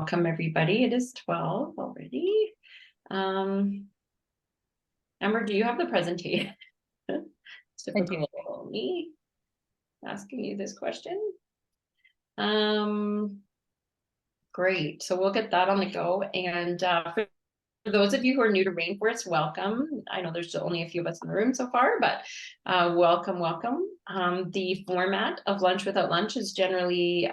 welcome everybody. It is 12 already. Amber, do you have the presentation? It's difficult for me asking you this question. Great, so we'll get that on the go. And for those of you who are new to Rainforest, welcome. I know there's only a few of us in the room so far, but welcome. The format of Lunch Without Lunch is generally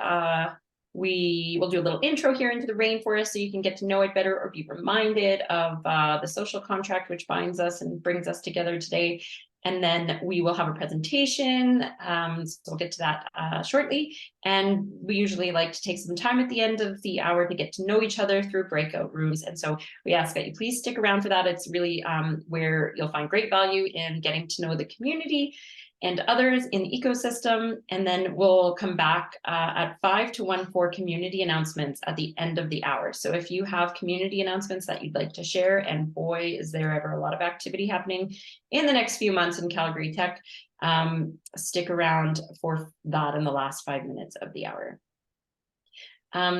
we will do a little intro here into the rainforest so you can get to know it better or be reminded of the social contract which binds us and brings us together today. And then we will have a presentation, so we'll get to that shortly. And we usually like to take some time at the end of the hour to get to know each other through breakout rooms. And so we ask that you please stick around for that. It's really where you'll find great value in getting to know the community and others in the ecosystem. And then we'll come back at 5 to 1 for community announcements at the end of the hour. So if you have community announcements that you'd like to share, and boy, is there ever a lot of activity happening in the next few months in Calgary Tech, stick around for that in the last 5 minutes of the hour.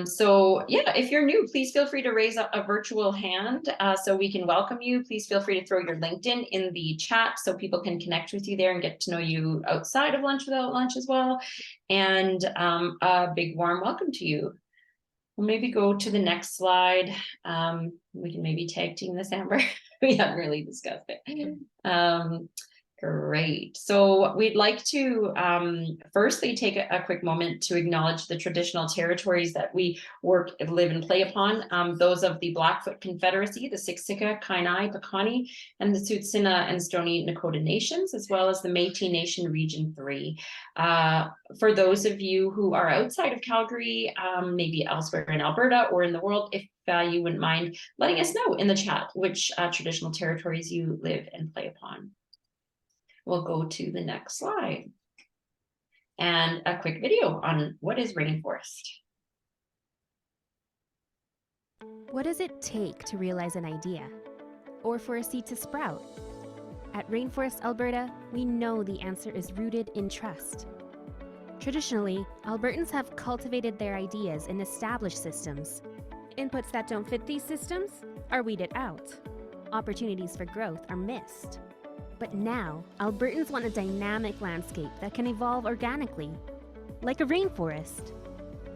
So yeah, if you're new, please feel free to raise a virtual hand so we can welcome you. Please feel free to throw your LinkedIn in the chat so people can connect with you there and get to know you outside of Lunch Without Lunch as well. And a big warm welcome to you. We'll maybe go to the next slide. We can maybe tag team this, Amber. We haven't really discussed it. Great. So we'd like to firstly take a quick moment to acknowledge the traditional territories that we work, live, and play upon. Those of the Blackfoot Confederacy, the Siksika, Kainai, Piikani, and the Tsuut'ina and Stoney Nakoda Nations, as well as the Métis Nation Region 3. For those of you who are outside of Calgary, maybe elsewhere in Alberta or in the world, if you wouldn't mind letting us know in the chat which traditional territories you live and play upon. We'll go to the next slide and a quick video on what is rainforest. What does it take to realize an idea or for a seed to sprout? At Rainforest Alberta, we know the answer is rooted in trust. Traditionally, Albertans have cultivated their ideas in established systems. Inputs that don't fit these systems are weeded out. Opportunities for growth are missed. But now, Albertans want a dynamic landscape that can evolve organically, like a rainforest.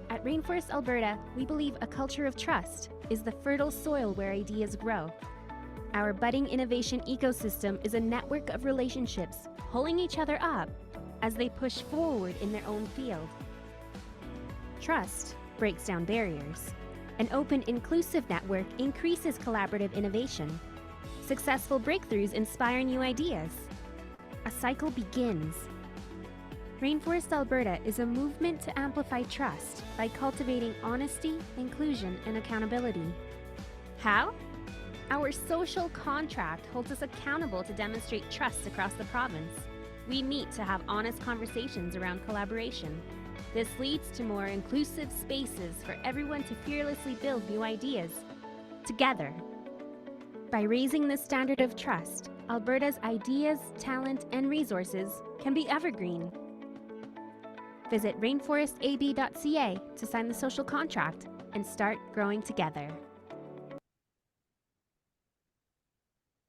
At Rainforest Alberta, we believe a culture of trust is the fertile soil where ideas grow. Our budding innovation ecosystem is a network of relationships pulling each other up as they push forward in their own field. Trust breaks down barriers. An open, inclusive network increases collaborative innovation. Successful breakthroughs inspire new ideas. A cycle begins. Rainforest Alberta is a movement to amplify trust by cultivating honesty, inclusion, and accountability. How? Our social contract holds us accountable to demonstrate trust across the province. We meet to have honest conversations around collaboration. This leads to more inclusive spaces for everyone to fearlessly build new ideas together. By raising the standard of trust, Alberta's ideas, talent, and resources can be evergreen. Visit rainforestab.ca to sign the social contract and start growing together.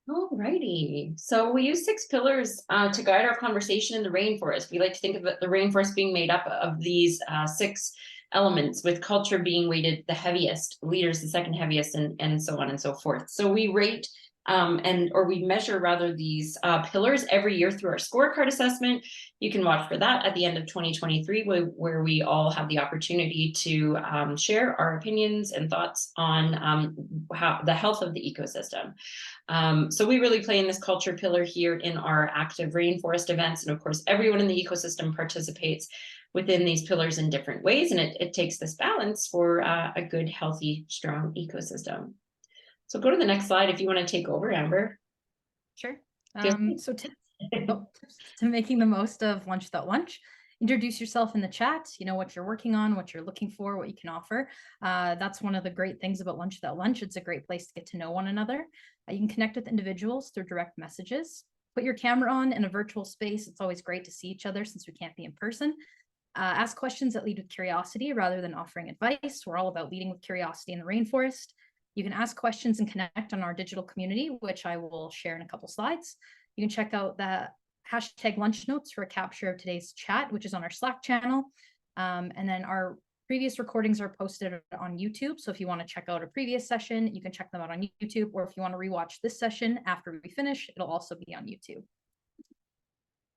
Alrighty, so we use 6 pillars to guide our conversation in the rainforest. We like to think of the rainforest being made up of these 6 elements, with culture being weighted the heaviest, leaders the second heaviest, and so on and so forth. So we rate we measure rather these pillars every year through our scorecard assessment. You can watch for that at the end of 2023, where we all have the opportunity to share our opinions and thoughts on how the health of the ecosystem. So we really play in this culture pillar here in our active rainforest events. And of course, everyone in the ecosystem participates within these pillars in different ways. And it takes this balance for a good, healthy, strong ecosystem. So go to the next slide if you want to take over, Amber. Sure. So to making the most of Lunch Without Lunch, introduce yourself in the chat, you know, what you're working on, what you're looking for, what you can offer. That's one of the great things about Lunch Without Lunch. It's a great place to get to know one another. You can connect with individuals through direct messages. Put your camera on in a virtual space. It's always great to see each other since we can't be in person. Ask questions that lead with curiosity rather than offering advice. We're all about leading with curiosity in the rainforest. You can ask questions and connect on our digital community, which I will share in a couple slides. You can check out the hashtag lunch notes for a capture of today's chat, which is on our Slack channel. And then our previous recordings are posted on YouTube. So if you want to check out a previous session, you can check them out on YouTube, or if you want to rewatch this session after we finish, it'll also be on YouTube.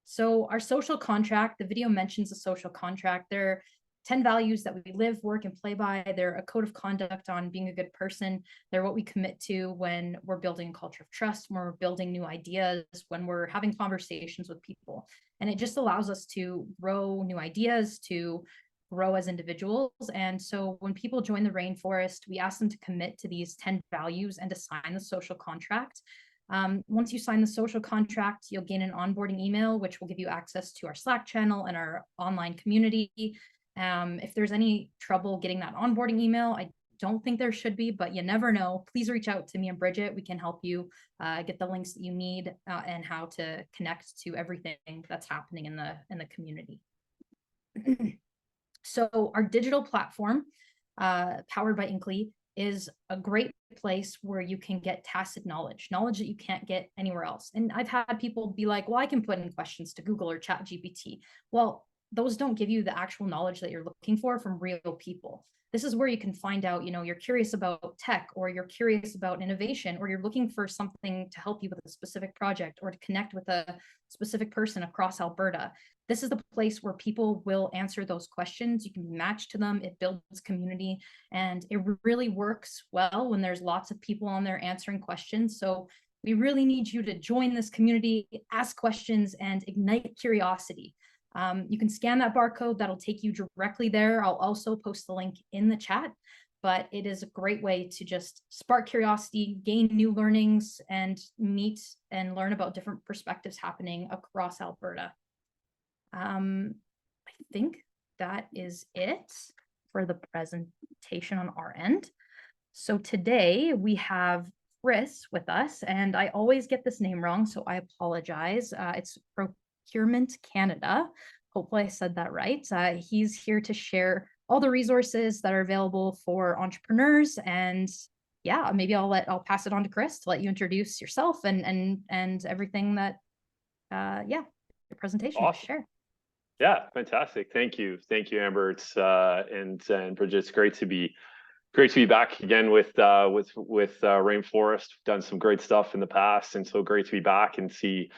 So our social contract, the video mentions a social contract. There are 10 values that we live, work, and play by. They're a code of conduct on being a good person. They're what we commit to when we're building a culture of trust, when we're building new ideas, when we're having conversations with people. And it just allows us to grow new ideas, to grow as individuals. And so when people join the rainforest, we ask them to commit to these 10 values and to sign the social contract. Once you sign the social contract, you'll gain an onboarding email, which will give you access to our Slack channel and our online community. If there's any trouble getting that onboarding email, I don't think there should be, but you never know. Please reach out to me and Bridget. We can help you get the links that you need and how to connect to everything that's happening in the community. So our digital platform, powered by Inkly, is a great place where you can get tacit knowledge that you can't get anywhere else. And I've had people be like, well, I can put in questions to Google or ChatGPT. Well, those don't give you the actual knowledge that you're looking for from real people. This is where you can find out, you're curious about tech, or you're curious about innovation, or you're looking for something to help you with a specific project or to connect with a specific person across Alberta. This is the place where people will answer those questions. You can be matched to them. It builds community, and it really works well when there's lots of people on there answering questions. So we really need you to join this community, ask questions, and ignite curiosity. You can scan that barcode. That'll take you directly there. I'll also post the link in the chat, but it is a great way to just spark curiosity, gain new learnings, and meet and learn about different perspectives happening across Alberta. I think that is it for the presentation on our end. So today we have Kris with us, and I always get this name wrong, so I apologize. It's Procurement Canada. Hopefully I said that right. He's here to share all the resources that are available for entrepreneurs, and yeah, maybe I'll pass it on to Kris to let you introduce yourself and everything that your presentation. Awesome. Share. Yeah, fantastic. Thank you, Amber. It's and Bridget, it's great to be back again with Rainforest. We've done some great stuff in the past, and so great to be back and see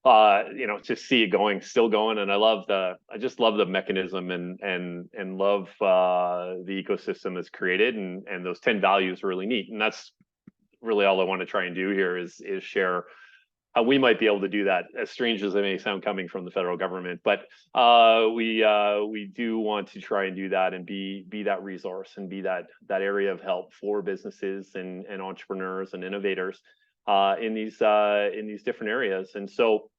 just see it still going. And I just love the mechanism and love the ecosystem that's created, and those 10 values are really neat. And that's really all I want to try and do here is share how we might be able to do that, as strange as it may sound coming from the federal government. But we do want to try and do that and be that resource and be that area of help for businesses and entrepreneurs and innovators in these different areas. And so,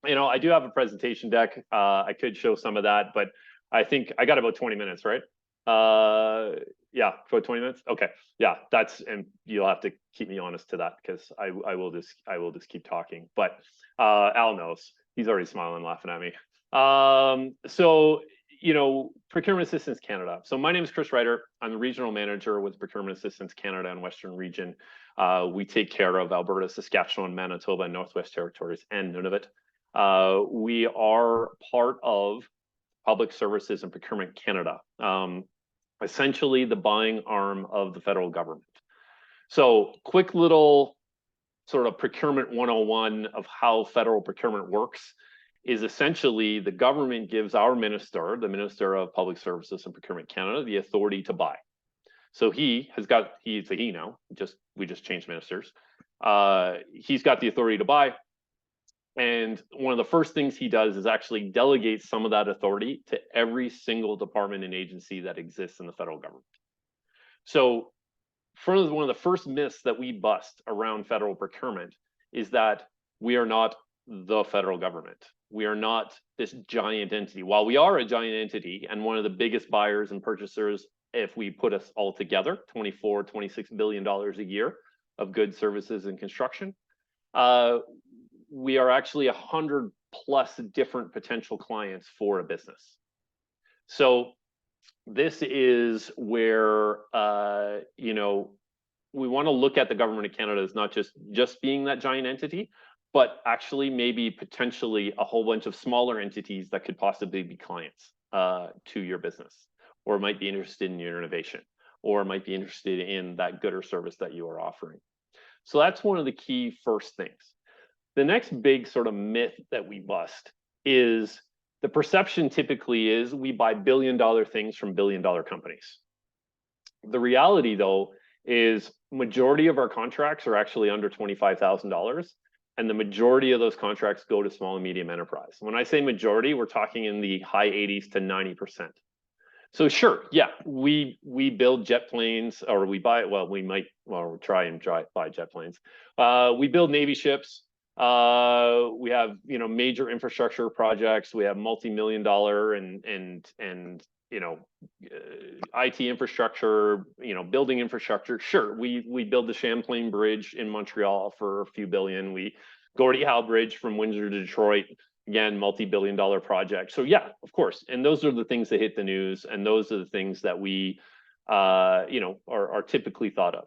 I do have a presentation deck. I could show some of that, but I think I got about 20 minutes, right? Yeah, for 20 minutes. Okay. Yeah, and you'll have to keep me honest to that, because I will just keep talking. But Al knows. He's already smiling, laughing at me. So, Procurement Assistance Canada. So my name is Kris Ruiter. I'm the regional manager with Procurement Assistance Canada and Western Region. We take care of Alberta, Saskatchewan, Manitoba, and Northwest Territories, and Nunavut. We are part of Public Services and Procurement Canada, essentially the buying arm of the federal government. So quick little sort of procurement 101 of how federal procurement works is essentially the government gives our minister, the Minister of Public Services and Procurement Canada, the authority to buy. So he's a he now, we just changed ministers. He's got the authority to buy. And one of the first things he does is actually delegate some of that authority to every single department and agency that exists in the federal government. So one of the first myths that we bust around federal procurement is that we are not the federal government. We are not this giant entity. While we are a giant entity and one of the biggest buyers and purchasers, if we put us all together, $26 billion a year of goods, services, and construction, we are actually 100+ different potential clients for a business. So this is where, you know, we want to look at the government of Canada as not just being that giant entity, but actually maybe potentially a whole bunch of smaller entities that could possibly be clients to your business, or might be interested in your innovation, or might be interested in that good or service that you are offering. So that's one of the key first things. The next big sort of myth that we bust is the perception typically is we buy billion-dollar things from billion-dollar companies. The reality, though, is majority of our contracts are actually under $25,000, and the majority of those contracts go to small and medium enterprise. When I say majority, we're talking in the high 80s to 90%. So sure, yeah, we build jet planes, or we buy, well, we'll try and buy jet planes. We build Navy ships. We have, you know, major infrastructure projects. We have multi-million-dollar and you know, IT infrastructure, you know, building infrastructure. Sure, we build the Champlain Bridge in Montreal for a few billion. We Gordie Howe Bridge from Windsor to Detroit, again, multi-billion-dollar project. So yeah, of course, and those are the things that hit the news, and those are the things that we, you know, are typically thought of.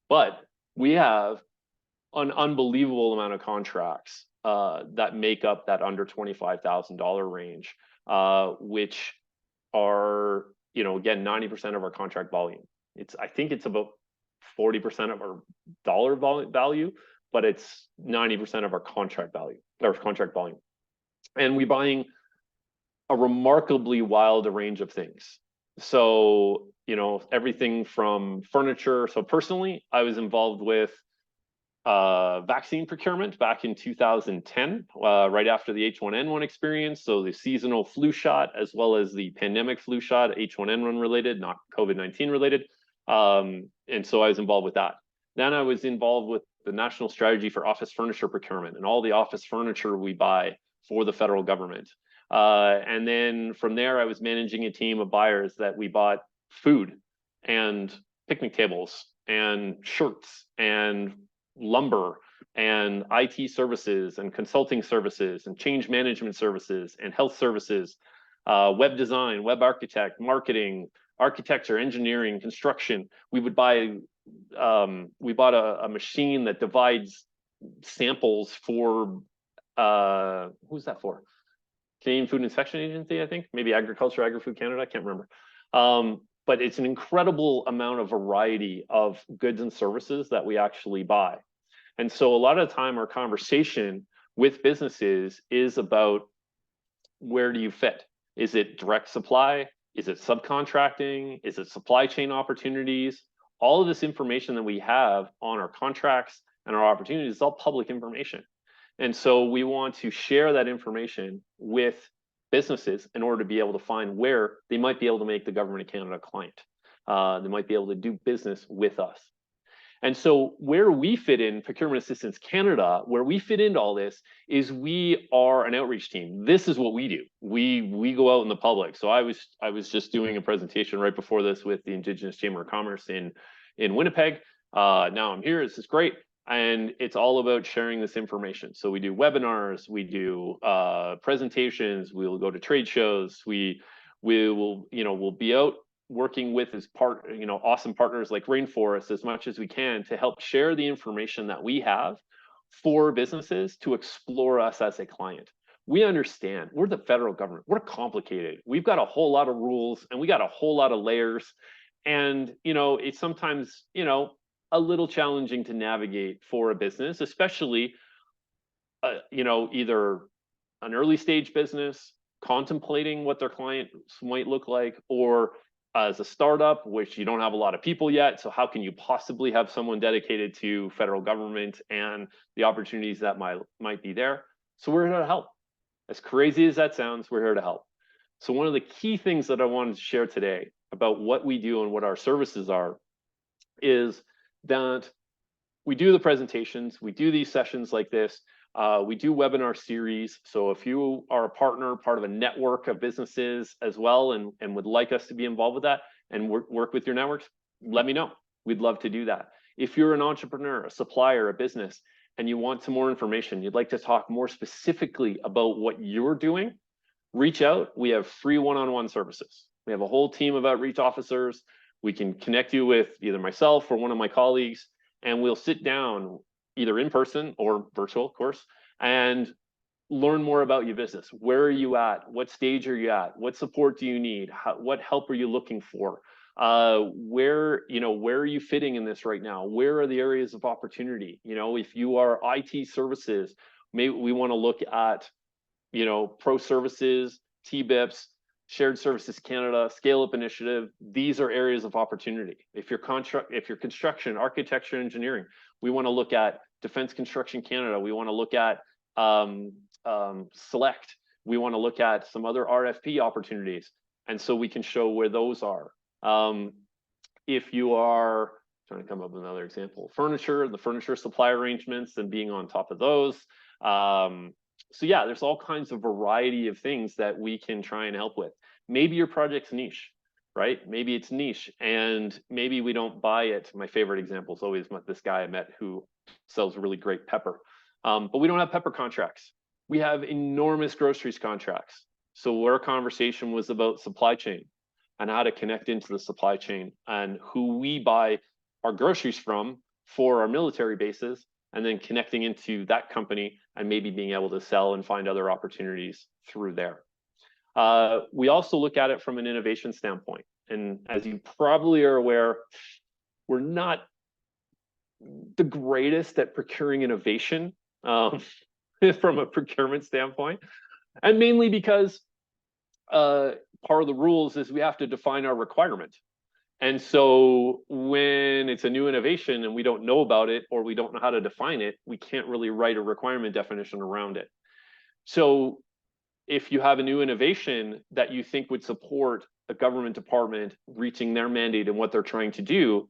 But we have an unbelievable amount of contracts that make up that under $25,000 range, which are, you know, again, 90% of our contract volume. I think it's about 40% of our dollar value, but it's 90% of our contract value or contract volume. And we're buying a remarkably wild range of things. So, you know, everything from furniture. So personally, I was involved with vaccine procurement back in 2010, right after the H1N1 experience. So the seasonal flu shot, as well as the pandemic flu shot, H1N1 related, not COVID-19 related. And so I was involved with that. Then I was involved with the National Strategy for Office Furniture Procurement and all the office furniture we buy for the federal government. And then from there, I was managing a team of buyers that we bought food and picnic tables and shirts and lumber and IT services and consulting services and change management services and health services, web design, web architect, marketing, architecture, engineering, construction. We would buy, we bought a machine that divides samples for, who's that for? Canadian Food Inspection Agency, I think, maybe Agriculture, Agri-Food Canada, I can't remember. But it's an incredible amount of variety of goods and services that we actually buy. And so a lot of the time our conversation with businesses is about, where do you fit? Is it direct supply? Is it subcontracting? Is it supply chain opportunities? All of this information that we have on our contracts and our opportunities is all public information. And so we want to share that information with businesses in order to be able to find where they might be able to make the government of Canada a client. They might be able to do business with us. And so where we fit in Procurement Assistance Canada, where we fit into all this is we are an outreach team. This is what we do. We go out in the public. So I was just doing a presentation right before this with the Indigenous Chamber of Commerce in Winnipeg. Now I'm here. This is great. And it's all about sharing this information. So we do webinars, we do presentations, we'll go to trade shows, we will, you know, we'll be out working with awesome partners like Rainforest as much as we can to help share the information that we have for businesses to explore us as a client. We understand we're the federal government, we're complicated. We've got a whole lot of rules and we got a whole lot of layers. And, you know, it's sometimes, you know, a little challenging to navigate for a business, especially, you know, either an early stage business contemplating what their clients might look like, or as a startup, which you don't have a lot of people yet. So how can you possibly have someone dedicated to federal government and the opportunities that might be there? So we're here to help. As crazy as that sounds, we're here to help. So one of the key things that I wanted to share today about what we do and what our services are is that we do the presentations, we do these sessions like this, we do webinar series. So if you are a partner, part of a network of businesses as well, and would like us to be involved with that and work with your networks, let me know. We'd love to do that. If you're an entrepreneur, a supplier, a business, and you want some more information, you'd like to talk more specifically about what you're doing, reach out. We have free one-on-one services. We have a whole team of outreach officers. We can connect you with either myself or one of my colleagues, and we'll sit down either in person or virtual, of course, and learn more about your business. Where are you at? What stage are you at? What support do you need? What help are you looking for? Where are you fitting in this right now? Where are the areas of opportunity? If you are IT services, maybe we want to look at, pro services, TBIPs, Shared Services Canada, Scale Up Initiative. These are areas of opportunity. If you're construction, architecture, engineering, we want to look at Defense Construction Canada. We want to look at Select. We want to look at some other RFP opportunities, and so we can show where those are. If you are trying to come up with another example, the furniture supply arrangements and being on top of those. So yeah, there's all kinds of variety of things that we can try and help with. Maybe your project's niche, right? Maybe it's niche and maybe we don't buy it. My favorite example is always this guy I met who sells really great pepper. But we don't have pepper contracts. We have enormous groceries contracts. So our conversation was about supply chain and how to connect into the supply chain and who we buy our groceries from for our military bases, and then connecting into that company and maybe being able to sell and find other opportunities through there. We also look at it from an innovation standpoint. And as you probably are aware, we're not the greatest at procuring innovation from a procurement standpoint. And mainly because part of the rules is we have to define our requirement. And so when it's a new innovation and we don't know about it or we don't know how to define it, we can't really write a requirement definition around it. So if you have a new innovation that you think would support a government department reaching their mandate and what they're trying to do,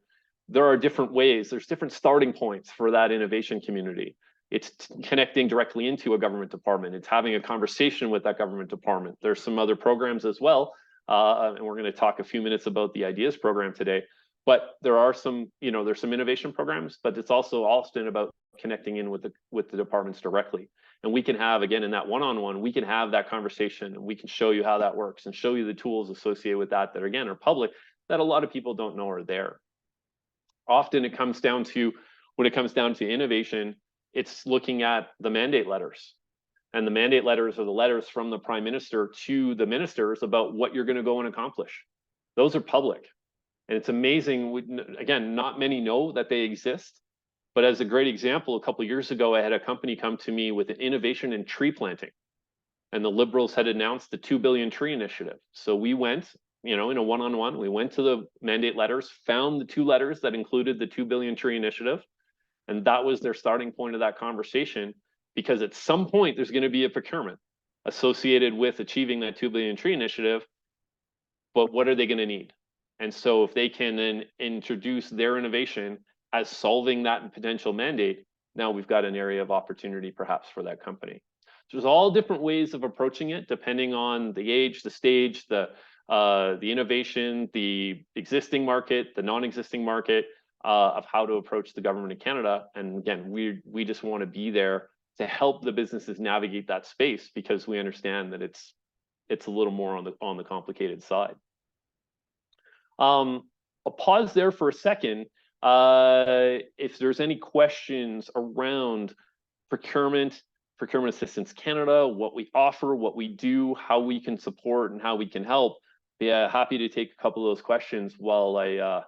there are different ways. There's different starting points for that innovation community. It's connecting directly into a government department. It's having a conversation with that government department. There's some other programs as well. And we're going to talk a few minutes about the Ideas program today. But there are some, there's some innovation programs, but it's also often about connecting in with the departments directly. And we can have, again, in that one-on-one, we can have that conversation and we can show you how that works and show you the tools associated with that again are public, that a lot of people don't know are there. Often when it comes down to innovation, it's looking at the mandate letters. And the mandate letters are the letters from the Prime Minister to the ministers about what you're going to go and accomplish. Those are public. And it's amazing. Again, not many know that they exist. But as a great example, a couple of years ago, I had a company come to me with an innovation in tree planting. And the Liberals had announced the 2 billion tree initiative. So we went, in a one-on-one, we went to the mandate letters, found the 2 letters that included the 2 billion tree initiative. And that was their starting point of that conversation. Because at some point, there's going to be a procurement associated with achieving that 2 billion tree initiative. But what are they going to need? And so if they can then introduce their innovation as solving that potential mandate, now we've got an area of opportunity perhaps for that company. So there's all different ways of approaching it, depending on the age, the stage, the innovation, the existing market, the non-existing market, of how to approach the government of Canada. And again, we just want to be there to help the businesses navigate that space, because we understand that it's a little more on the complicated side. I'll pause there for a second. If there's any questions around Procurement Assistance Canada, what we offer, what we do, how we can support, and how we can help, yeah, happy to take a couple of those questions while I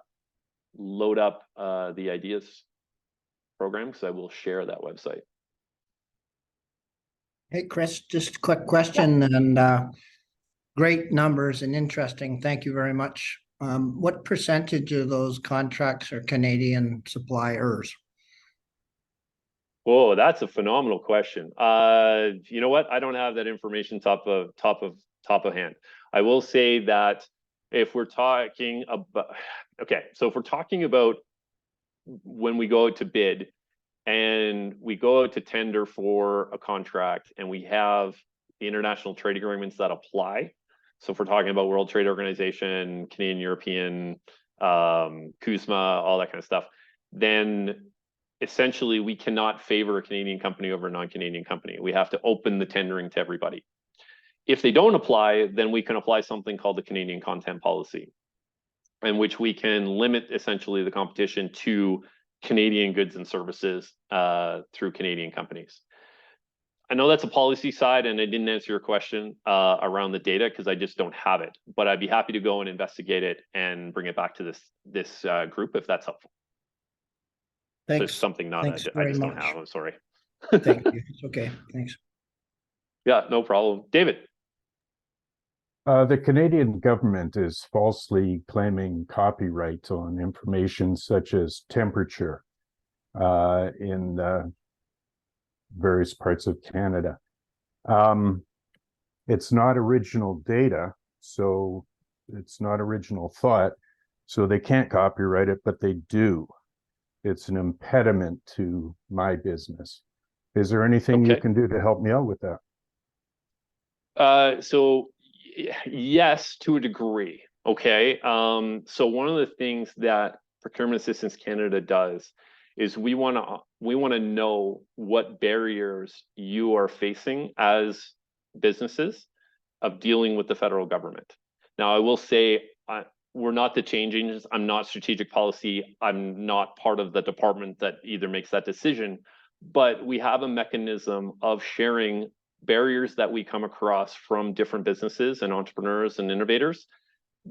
load up the Ideas program, because I will share that website. Hey, Kris, just a quick question, and great numbers and interesting. Thank you very much. What percentage of those contracts are Canadian suppliers? Oh, that's a phenomenal question. You know what? I don't have that information top of hand. I will say that if we're talking about, so if we're talking about when we go out to bid, and we go out to tender for a contract, and we have the international trade agreements that apply. So if we're talking about World Trade Organization, Canadian, European, CUSMA, all that kind of stuff, then essentially we cannot favor a Canadian company over a non-Canadian company. We have to open the tendering to everybody. If they don't apply, then we can apply something called the Canadian Content Policy, in which we can limit essentially the competition to Canadian goods and services through Canadian companies. I know that's a policy side, and I didn't answer your question around the data because I just don't have it. But I'd be happy to go and investigate it and bring it back to this group if that's helpful. Thanks. There's something not I just don't have. I'm sorry. Thank you. It's okay. Thanks. Yeah, no problem. David. The Canadian government is falsely claiming copyright on information such as temperature in various parts of Canada. It's not original data, so it's not original thought, so they can't copyright it, but they do. It's an impediment to my business. Is there anything you can do to help me out with that? So yes, to a degree. Okay. So one of the things that Procurement Assistance Canada does is we want to know what barriers you are facing as businesses of dealing with the federal government. Now, I will say we're not the change agents. I'm not strategic policy. I'm not part of the department that either makes that decision, but we have a mechanism of sharing barriers that we come across from different businesses and entrepreneurs and innovators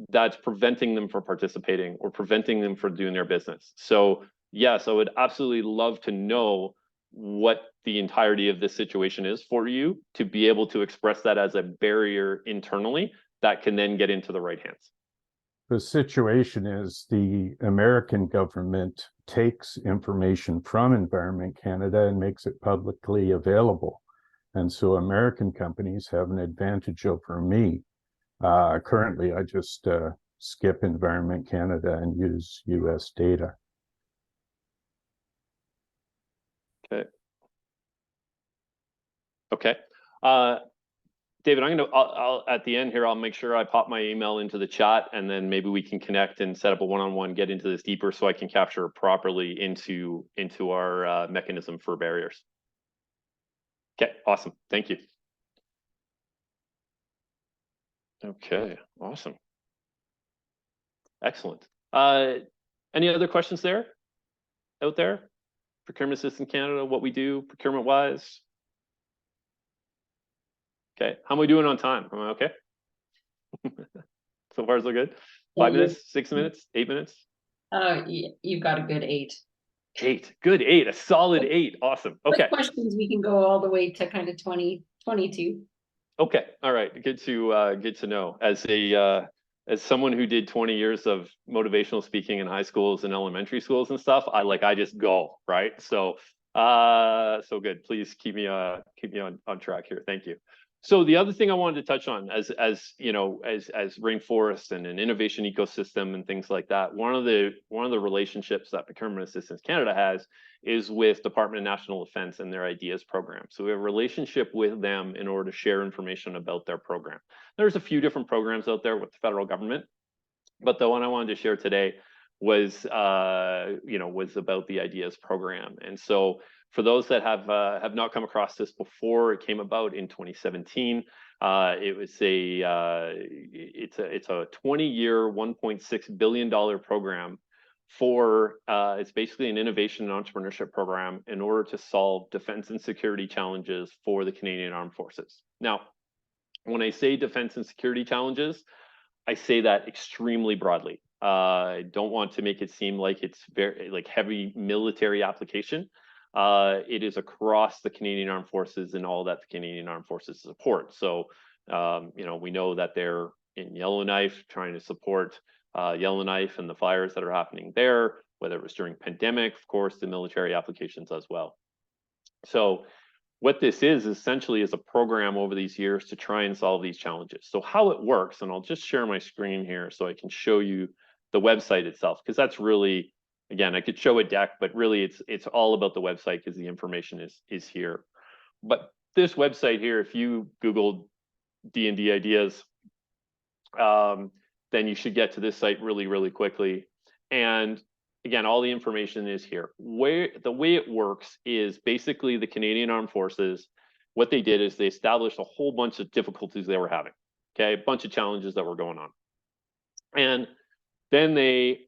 that's preventing them from participating or preventing them from doing their business. So yes, I would absolutely love to know what the entirety of this situation is for you to be able to express that as a barrier internally that can then get into the right hands. The situation is the American government takes information from Environment Canada and makes it publicly available. And so American companies have an advantage over me. Currently, I just skip Environment Canada and use US data. Okay. Okay. David, I'll at the end here, I'll make sure I pop my email into the chat, and then maybe we can connect and set up a one-on-one, get into this deeper so I can capture properly into our mechanism for barriers. Okay, awesome. Thank you. Okay, awesome. Excellent. Any other questions out there? Procurement Assistance Canada, what we do procurement-wise? Okay, how am I doing on time? Am I okay? So far, so good. 5 minutes, 6 minutes, 8 minutes? You've got a good 8. 8, good 8, a solid 8. Awesome. Okay. With questions, we can go all the way to kind of 20, 22. Okay, all right, good to know. As someone who did 20 years of motivational speaking in high schools and elementary schools and stuff, I just go, right? So so good. Please keep me on track here. Thank you. So the other thing I wanted to touch on, as rainforest and an innovation ecosystem and things like that, one of the relationships that Procurement Assistance Canada has is with Department of National Defence and their IDEAS program. So we have a relationship with them in order to share information about their program. There's a few different programs out there with the federal government, but the one I wanted to share today was was about the IDEAS program. And so for those that have not come across this before, it came about in 2017. It's a 20-year, $1.6 billion program for it's basically an innovation and entrepreneurship program in order to solve defense and security challenges for the Canadian Armed Forces. Now, when I say defense and security challenges, I say that extremely broadly. I don't want to make it seem like it's very heavy military application. It is across the Canadian Armed Forces and all that the Canadian Armed Forces support. So, we know that they're in Yellowknife trying to support Yellowknife and the fires that are happening there, whether it was during pandemic, of course, the military applications as well. So what this is essentially is a program over these years to try and solve these challenges. So how it works, and I'll just share my screen here so I can show you the website itself, because that's really, again, I could show a deck, but really it's all about the website because the information is here. But this website here, if you Googled D&D ideas, then you should get to this site really, really quickly. And again, all the information is here. The way it works is basically the Canadian Armed Forces what they did is they established a whole bunch of difficulties they were having, okay, a bunch of challenges that were going on. And then they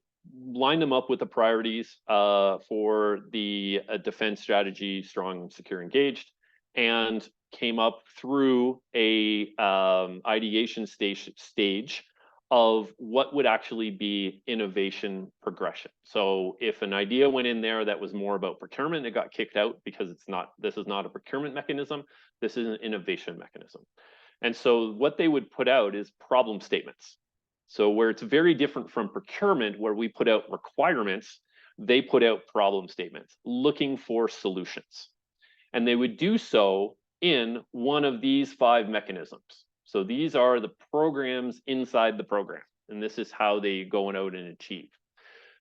lined them up with the priorities for the defense strategy, strong, secure, engaged, and came up through a ideation stage of what would actually be innovation progression. So if an idea went in there that was more about procurement, it got kicked out because this is not a procurement mechanism, this is an innovation mechanism. And so what they would put out is problem statements. So where it's very different from procurement, where we put out requirements, they put out problem statements looking for solutions. And they would do so in one of these 5 mechanisms. So these are the programs inside the program, and this is how they go out and achieve.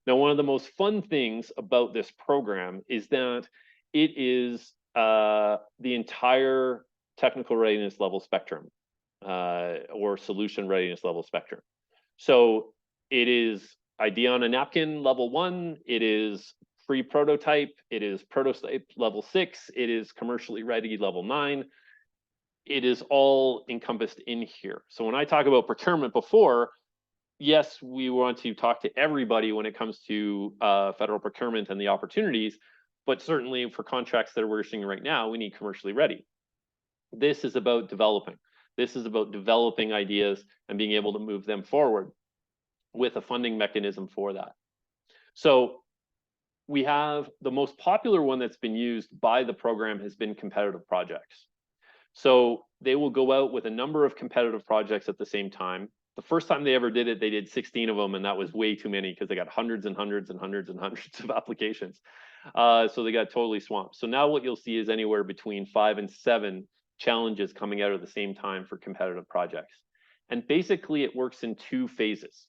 Now, one of the most fun things about this program is that it is the entire technical readiness level spectrum, or solution readiness level spectrum. So it is idea on a napkin level 1, it is pre-prototype, it is prototype level 6, it is commercially ready level 9. It is all encompassed in here. So when I talk about procurement before, yes, we want to talk to everybody when it comes to federal procurement and the opportunities, but certainly for contracts that we're seeing right now, we need commercially ready. This is about developing. This is about developing ideas and being able to move them forward with a funding mechanism for that. So we have the most popular one that's been used by the program has been competitive projects. So they will go out with a number of competitive projects at the same time. The first time they ever did it, they did 16 of them, and that was way too many because they got hundreds and hundreds and hundreds and hundreds of applications. So they got totally swamped. So now what you'll see is anywhere between 5 and 7 challenges coming out at the same time for competitive projects. And basically it works in 2 phases.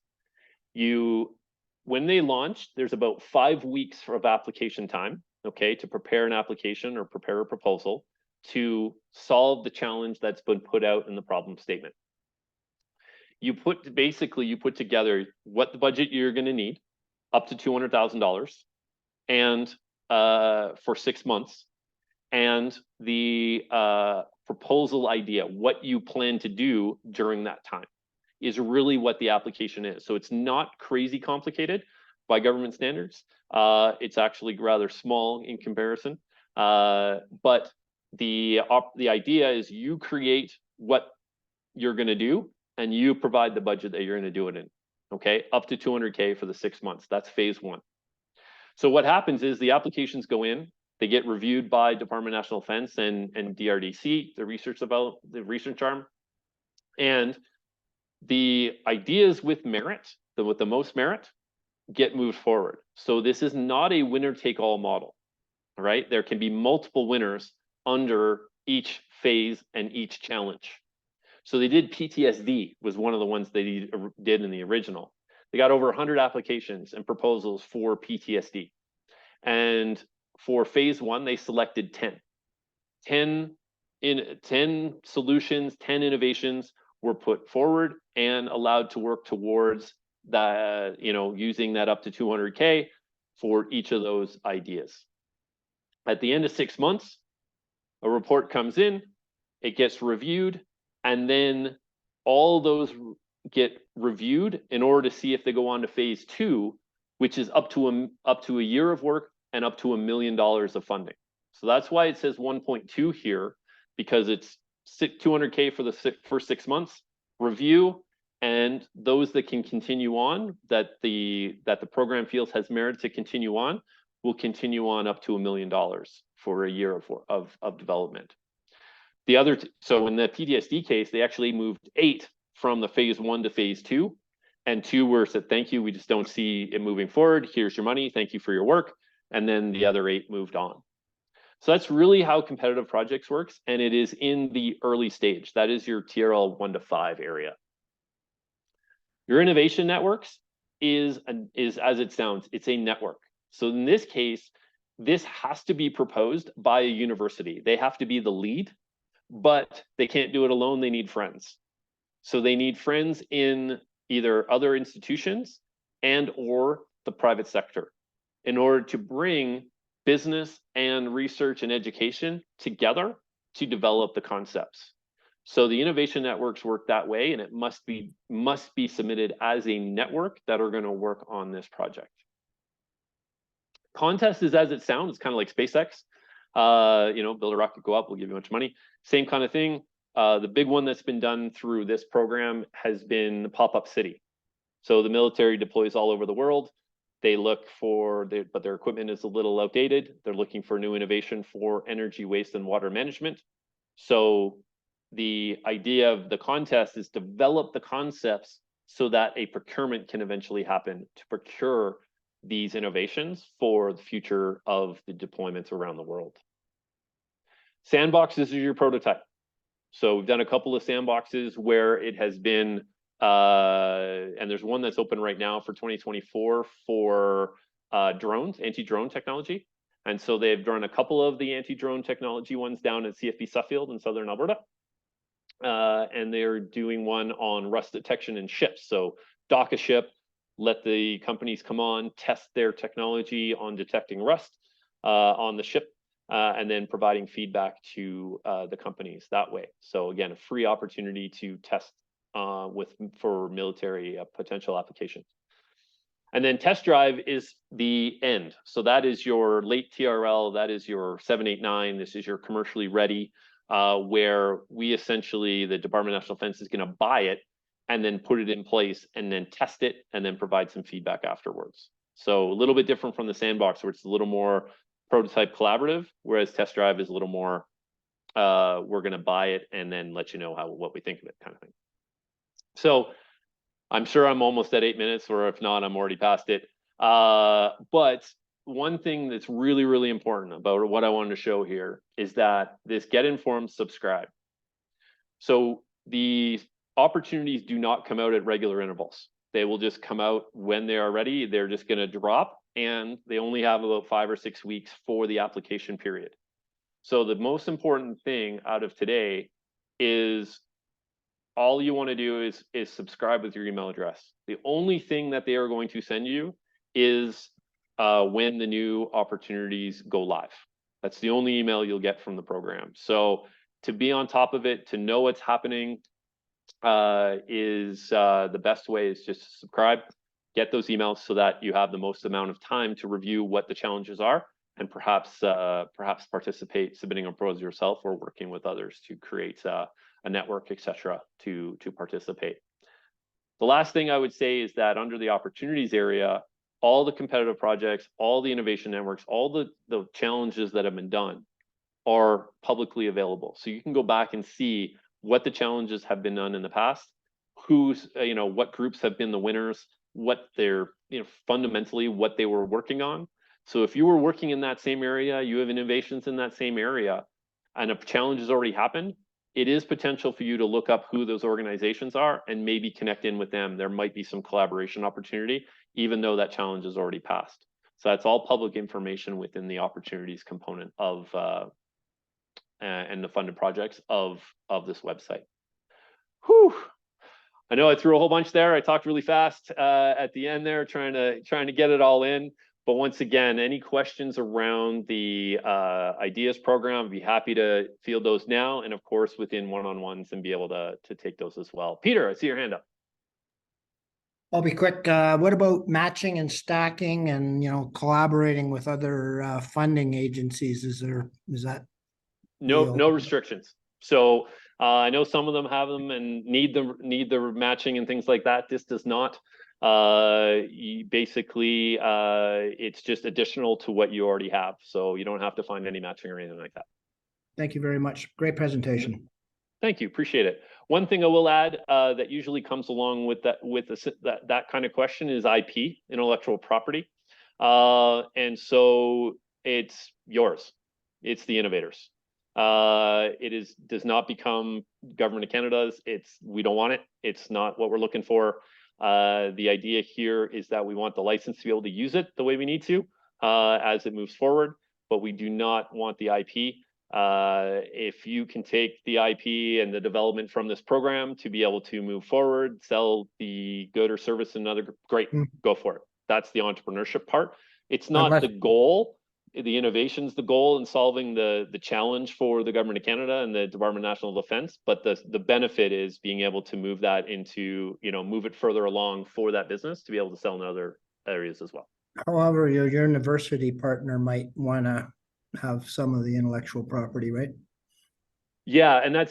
When they launch, there's about 5 weeks of application time, okay, to prepare an application or prepare a proposal to solve the challenge that's been put out in the problem statement. You put together what the budget you're going to need, up to $200,000, and for 6 months, and the proposal idea, what you plan to do during that time, is really what the application is. So it's not crazy complicated by government standards. It's actually rather small in comparison, but the idea is you create what you're going to do and you provide the budget that you're going to do it in. Okay, up to 200K for the 6 months. That's phase 1. So what happens is the applications go in, they get reviewed by Department of National Defense and DRDC, the research arm, and the ideas with merit, with the most merit, get moved forward. So this is not a winner-take-all model, right? There can be multiple winners under each phase and each challenge. So they did PTSD, was one of the ones they did in the original. They got over 100 applications and proposals for PTSD. And for phase 1, they selected 10. 10 solutions, 10 innovations were put forward and allowed to work towards that, using that up to 200K for each of those ideas. At the end of 6 months, a report comes in, it gets reviewed, and then all those get reviewed in order to see if they go on to phase 2, which is up to a year of work and up to $1 million of funding. So that's why it says 1.2 here, because it's 200K for the first 6 months, review, and those that can continue on, that the program feels has merit to continue on, will continue on up to $1 million for a year of development. So in the PTSD case, they actually moved 8 from the phase 1 to phase 2, and 2 were said, thank you, we just don't see it moving forward. Here's your money, thank you for your work. And then the other 8 moved on. So that's really how competitive projects works, and it is in the early stage. That is your TRL 1 to 5 area. Your innovation networks is as it sounds, it's a network. So in this case, this has to be proposed by a university. They have to be the lead, but they can't do it alone. They need friends. So they need friends in either other institutions and or the private sector in order to bring business and research and education together to develop the concepts. So the innovation networks work that way, and it must be submitted as a network that are going to work on this project. Contest is as it sounds. It's kind of like SpaceX. You know, build a rocket, go up, we'll give you a bunch of money. Same kind of thing. The big one that's been done through this program has been Pop-Up City. So the military deploys all over the world. They look for, but their equipment is a little outdated. They're looking for new innovation for energy, waste, and water management. So the idea of the contest is develop the concepts so that a procurement can eventually happen to procure these innovations for the future of the deployments around the world. Sandboxes are your prototype. So we've done a couple of sandboxes where it has been, and there's one that's open right now for 2024 for drones, anti-drone technology. And so they've done a couple of the anti-drone technology ones down at CFB Suffield in Southern Alberta. And they're doing one on rust detection in ships. So dock a ship, let the companies come on, test their technology on detecting rust on the ship, and then providing feedback to the companies that way. So again, a free opportunity to test for military potential applications. And then test drive is the end. So that is your late TRL, that is your 789, this is your commercially ready, where we essentially, the Department of National Defense is going to buy it and then put it in place and then test it and then provide some feedback afterwards. So a little bit different from the sandbox, where it's a little more prototype collaborative, whereas test drive is a little more, we're going to buy it and then let you know what we think of it, kind of thing. So I'm sure I'm almost at 8 minutes, or if not, I'm already past it. But one thing that's really, really important about what I wanted to show here is that this get informed, subscribe. So the opportunities do not come out at regular intervals. They will just come out when they are ready. They're just going to drop, and they only have about 5 or 6 weeks for the application period. So the most important thing out of today is all you want to do is subscribe with your email address. The only thing that they are going to send you is when the new opportunities go live. That's the only email you'll get from the program. So to be on top of it, to know what's happening, is the best way is just to subscribe, get those emails so that you have the most amount of time to review what the challenges are, and perhaps participate, submitting a proposal yourself or working with others to create a network, etc., to participate. The last thing I would say is that under the opportunities area, all the competitive projects, all the innovation networks, all the challenges that have been done are publicly available. So you can go back and see what the challenges have been done in the past, who's, what groups have been the winners, what they're, fundamentally what they were working on. So if you were working in that same area, you have innovations in that same area, and a challenge has already happened, it is potential for you to look up who those organizations are and maybe connect in with them. There might be some collaboration opportunity, even though that challenge is already passed. So that's all public information within the opportunities component of and the funded projects of this website. Whew. I know I threw a whole bunch there. I talked really fast at the end there, trying to get it all in. But once again, any questions around the ideas program, I'd be happy to field those now, and of course within one-on-ones, and be able to take those as well. Peter, I see your hand up. I'll be quick. What about matching and stacking and collaborating with other funding agencies? Is that no restrictions? So I know some of them have them and need the matching and things like that. This does not. Basically, it's just additional to what you already have. So you don't have to find any matching or anything like that. Thank you very much. Great presentation. Thank you. Appreciate it. One thing I will add that usually comes along with that kind of question is IP, intellectual property. And so it's yours. It's the innovators. Does not become Government of Canada's. We don't want it. It's not what we're looking for. The idea here is that we want the license to be able to use it the way we need to as it moves forward, but we do not want the IP. If you can take the IP and the development from this program to be able to move forward, sell the good or service in another, great, go for it. That's the entrepreneurship part. It's not the goal. the innovation's the goal in solving the challenge for the government of Canada and the Department of National Defense, but the benefit is being able to move that into, move it further along for that business to be able to sell in other areas as well. However, your university partner might want to have some of the intellectual property, right? Yeah, and then,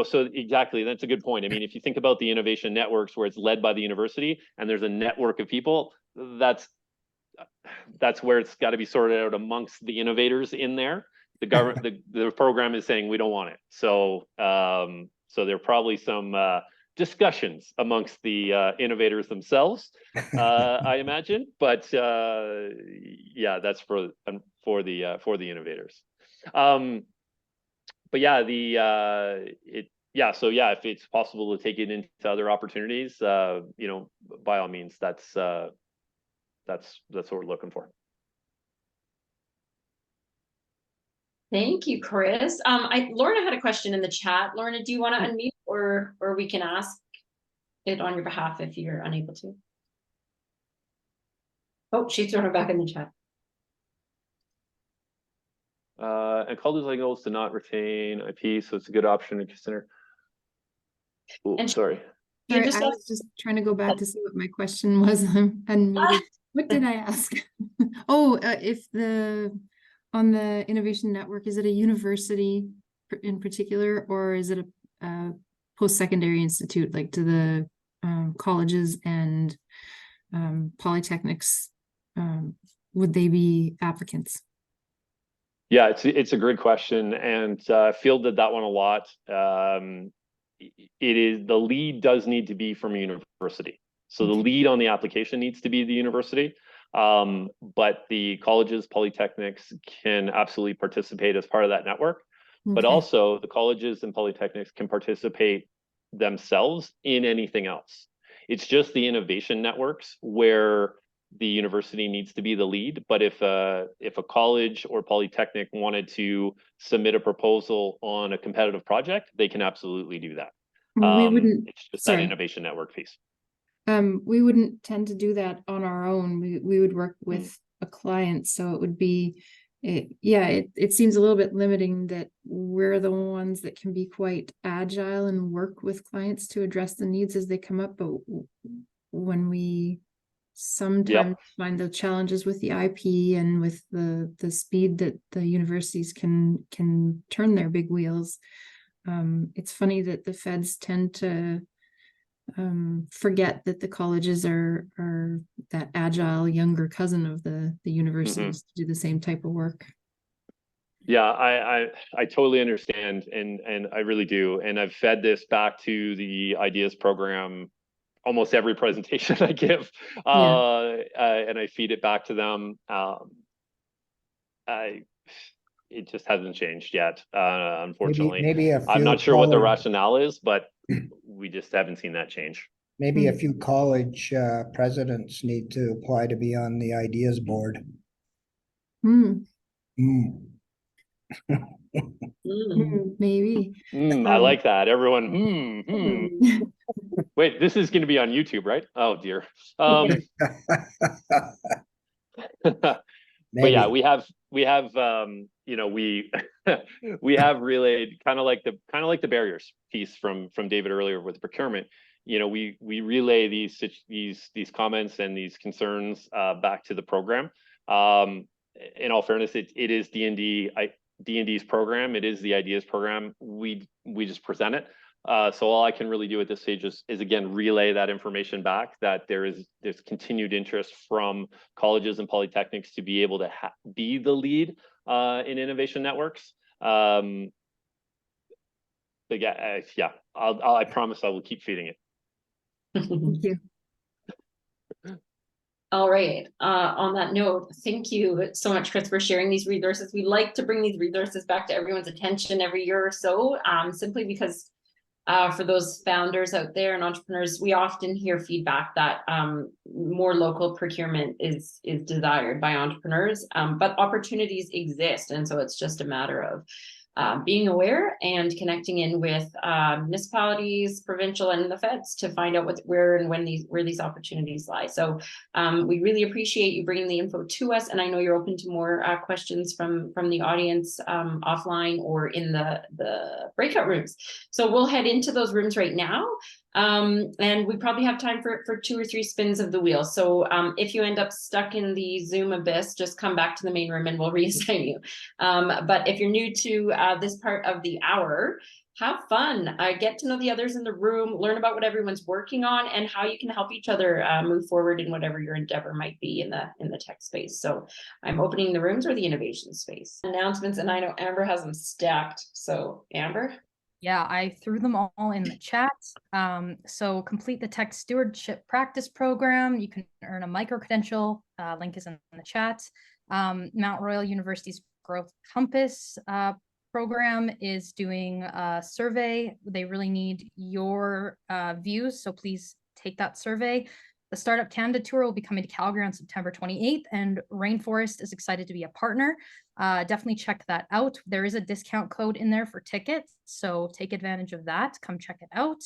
so exactly, that's a good point. I mean, if you think about the innovation networks where it's led by the university and there's a network of people, that's where it's got to be sorted out amongst the innovators in there. The government, the program is saying we don't want it. So, so there are probably some discussions amongst the innovators themselves, I imagine. But yeah, that's for the innovators. But yeah, so yeah, if it's possible to take it into other opportunities, by all means, that's what we're looking for. Thank you, Kris. Lorna had a question in the chat. Lorna, do you want to unmute, or we can ask it on your behalf if you're unable to? Oh, she's thrown it back in the chat. And colleges like goals to not retain IP, so it's a good option to consider. Ooh, sorry. I was just trying to go back to see what my question was. Unmuted. What did I ask? Oh, if on the innovation network, is it a university in particular, or is it a post-secondary institute, like to the colleges and polytechnics? Would they be applicants? Yeah, it's a great question, and fielded that one a lot. It is, the lead does need to be from a university. So the lead on the application needs to be the university, but the colleges, polytechnics can absolutely participate as part of that network. But also the colleges and polytechnics can participate themselves in anything else. It's just the innovation networks where the university needs to be the lead. But if a college or polytechnic wanted to submit a proposal on a competitive project, they can absolutely do that. We wouldn't. It's just that innovation network piece. We wouldn't tend to do that on our own. We would work with a client, so it would be, it seems a little bit limiting that we're the ones that can be quite agile and work with clients to address the needs as they come up. But when we sometimes find the challenges with the IP and with the speed that the universities can turn their big wheels, it's funny that the feds tend to forget that the colleges are that agile younger cousin of the universities to do the same type of work. Yeah, I totally understand, and I really do, and I've fed this back to the ideas program almost every presentation I give, and I feed it back to them. It just hasn't changed yet, unfortunately. Maybe I'm not sure what the rationale is, but we just haven't seen that change. Maybe a few college presidents need to apply to be on the ideas board. Maybe. I like that. Everyone. Wait, this is going to be on YouTube, right? Oh dear. But yeah, we have we have relayed kind of like the barriers piece from David earlier with procurement. We relay these comments and these concerns back to the program. In all fairness, it is D&D's program. It is the ideas program. We just present it. So all I can really do at this stage is again relay that information back, that there's continued interest from colleges and polytechnics to be able to be the lead in innovation networks. But yeah, I promise I will keep feeding it. Thank you. All right. On that note, thank you so much, Kris, for sharing these resources. We like to bring these resources back to everyone's attention every year or so, simply because for those founders out there and entrepreneurs, we often hear feedback that more local procurement is desired by entrepreneurs, but opportunities exist. And so it's just a matter being aware and connecting in with municipalities, provincial, and the feds to find out where these opportunities lie. So we really appreciate you bringing the info to us, and I know you're open to more questions from the audience offline or in the breakout rooms. So we'll head into those rooms right now. And we probably have time for 2 or 3 spins of the wheel. So if you end up stuck in the Zoom abyss, just come back to the main room and we'll reassign you. But if you're new to this part of the hour, have fun, get to know the others in the room, learn about what everyone's working on and how you can help each other move forward in whatever your endeavor might be in the tech space. So I'm opening the rooms or the innovation space. Announcements, and I know Amber has them stacked. So Amber? Yeah, I threw them all in the chat. So complete the tech stewardship practice program. You can earn a micro-credential. Link is in the chat. Mount Royal University's Growth Compass program is doing a survey. They really need your views, so please take that survey. The Startup Canada Tour will be coming to Calgary on September 28th, and Rainforest is excited to be a partner. Definitely check that out. There is a discount code in there for tickets, so take advantage of that. Come check it out.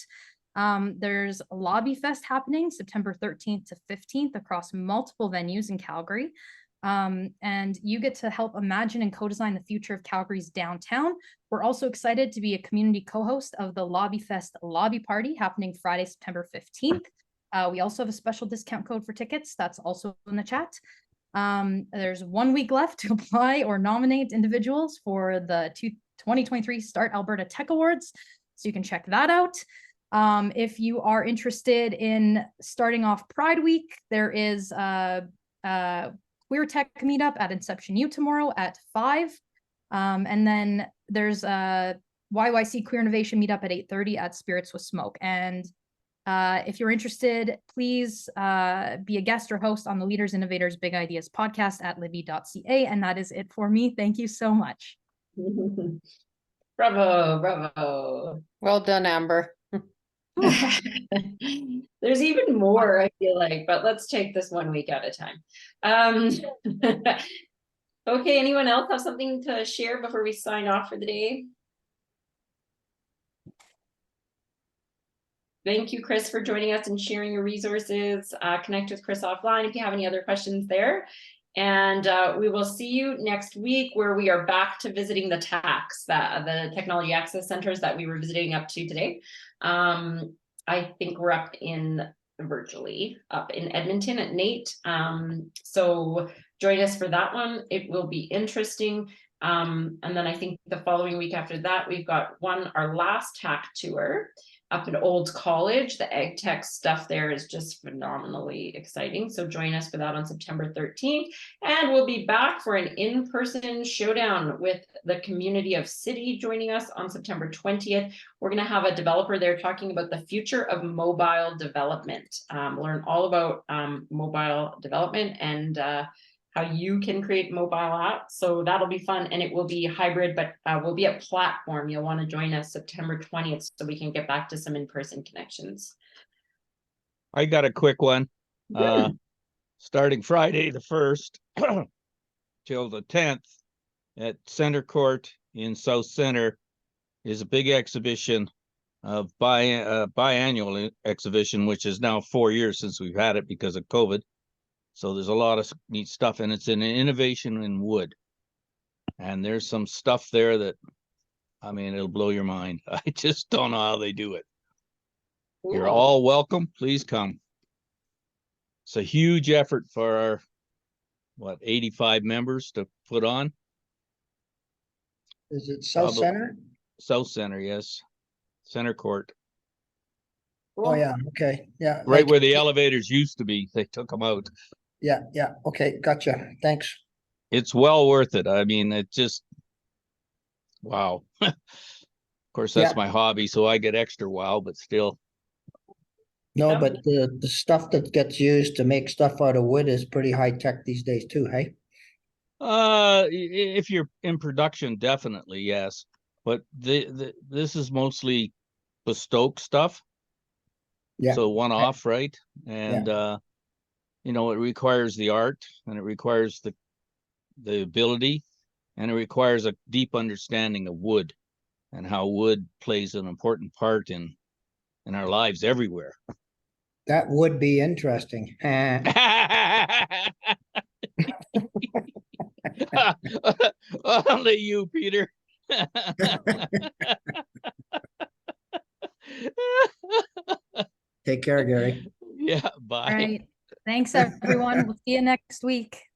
There's a Lobby Fest happening September 13th to 15th across multiple venues in Calgary. And you get to help imagine and co-design the future of Calgary's downtown. We're also excited to be a community co-host of the Lobby Fest Lobby Party happening Friday, September 15th. We also have a special discount code for tickets. That's also in the chat. There's 1 week left to apply or nominate individuals for the 2023 Start Alberta Tech Awards. So you can check that out. If you are interested in starting off Pride Week, there is a Queer Tech meetup at Inception U tomorrow at 5. And then there's a YYC Queer Innovation meetup at 8:30 at Spirits with Smoke. And if you're interested, please be a guest or host on the Leaders Innovators Big Ideas podcast at libby.ca. And that is it for me. Thank you so much. Bravo, bravo. Well done, Amber. There's even more, I feel like, but let's take this 1 week at a time. Okay, anyone else have something to share before we sign off for the day? Thank you, Kris, for joining us and sharing your resources. Connect with Kris offline if you have any other questions there. And we will see you next week, where we are back to visiting the TACs, the Technology Access Centers that we were visiting up to today. I think we're virtually up in Edmonton at Nate. So join us for that one. It will be interesting. And then I think the following week after that, we've got our last TAC tour up at Old College. The ag tech stuff there is just phenomenally exciting. So join us for that on September 13th. And we'll be back for an in-person showdown with the community of City joining us on September 20th. We're going to have a developer there talking about the future of mobile development. Learn all about mobile development and how you can create mobile apps. So that'll be fun, and it will be hybrid, but we'll be at Platform. You'll want to join us September 20th so we can get back to some in-person connections. I got a quick one. Starting Friday the 1st till the 10th at Center Court in South Center is a big exhibition of biannual exhibition, which is now 4 years since we've had it because of COVID. So there's a lot of neat stuff, and it's an innovation in wood. And there's some stuff there that, I mean, it'll blow your mind. I just don't know how they do it. Ooh. You're all welcome. Please come. It's a huge effort for our, 85 members to put on. Is it South Center? South Center, yes. Center Court. Oh, yeah. Okay. Yeah. Right where the elevators used to be. They took them out. Yeah. Yeah. Okay. Gotcha. Thanks. It's well worth it. I mean, it just, wow. Of course, that's my hobby, so I get extra wow, but still. No, but the stuff that gets used to make stuff out of wood is pretty high tech these days too, hey? If you're in production, definitely, yes. But this is mostly bespoke stuff. Yeah. So one off, right? And it requires the art, and it requires the ability, and it requires a deep understanding of wood and how wood plays an important part in our lives everywhere. That would be interesting. Only you, Peter. Take care, Gary. Yeah, All bye. right. Thanks, everyone. We'll see you next week.